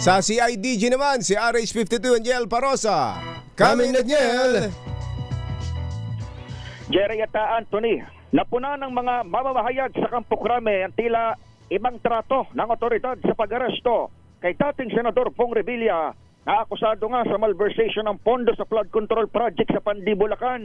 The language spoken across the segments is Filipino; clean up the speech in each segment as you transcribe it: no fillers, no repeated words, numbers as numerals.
Sa CIDG naman, si RH52 Angel Parosa. Kaming Daniel. Jerry at Anthony, napuna ng mga mamamahayag sa Campo Crame ang tila ibang trato ng otoridad sa pag-aresto kay dating Senador Bong Revilla na akusado nga sa malversation ng pondo sa flood control project sa Pandi, Bulacan.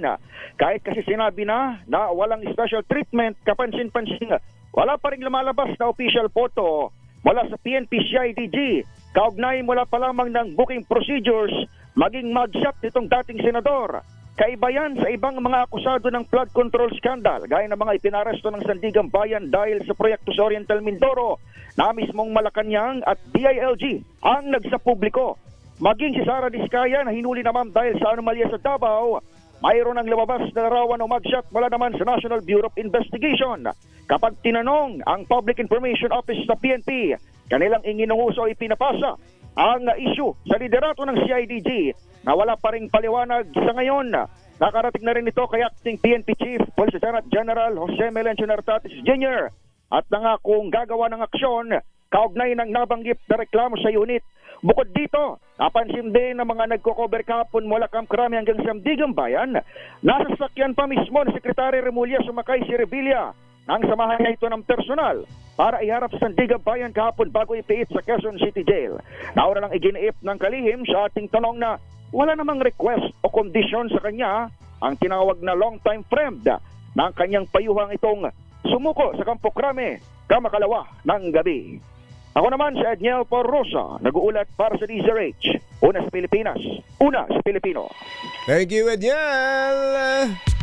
Kahit kasi sinabi na walang special treatment, kapansin-pansin, wala pa rin lumalabas na official photo mula sa PNP CIDG. Kaugnay mula pa lamang ng booking procedures, maging mugshot nitong dating senador. Kaiba yan sa ibang mga akusado ng flood control scandal, gaya ng mga ipinaresto ng Sandigan Bayan dahil sa proyekto sa Oriental Mindoro na mismong Malacanang at DILG ang nagsapubliko. Maging si Sara Diskaya na hinuli naman dahil sa anomalya sa Davao, mayroon ang lumabas na larawan o mugshot mula naman sa National Bureau of Investigation. Kapag tinanong ang Public Information Office sa PNP, kanilang inginuuso ipinapasa ang issue sa liderato ng CIDG na wala pa ring paliwanag sa ngayon. Nakarating na rin ito kay Acting PNP Chief Police Lieutenant General Jose Melencio Nartatis Jr. at nangakong gagawa ng aksyon kaugnay ng nabanggit na reklamo sa unit. Bukod dito, napansin din ng mga nagko-cover kahapon mula Camp Crame hanggang Sandigan Bayan, nasa sasakyan pa mismo ni Secretary Remulla sumakay si Revilla nang samahan niya ito ng personal para iharap sa Sandigan Bayan kahapon bago ipiit sa Quezon City Jail. Nauna lang iginiip ng kalihim sa ating tanong na wala namang request o kondisyon sa kanya ang tinawag na long-time friend ng kanyang payuhang itong sumuko sa Campo Crame kamakalawa ng gabi. Ako naman si Edniel Porrosa, nag-uulat para sa DZRH. Una sa Pilipinas, una sa Pilipino. Thank you, Ediel.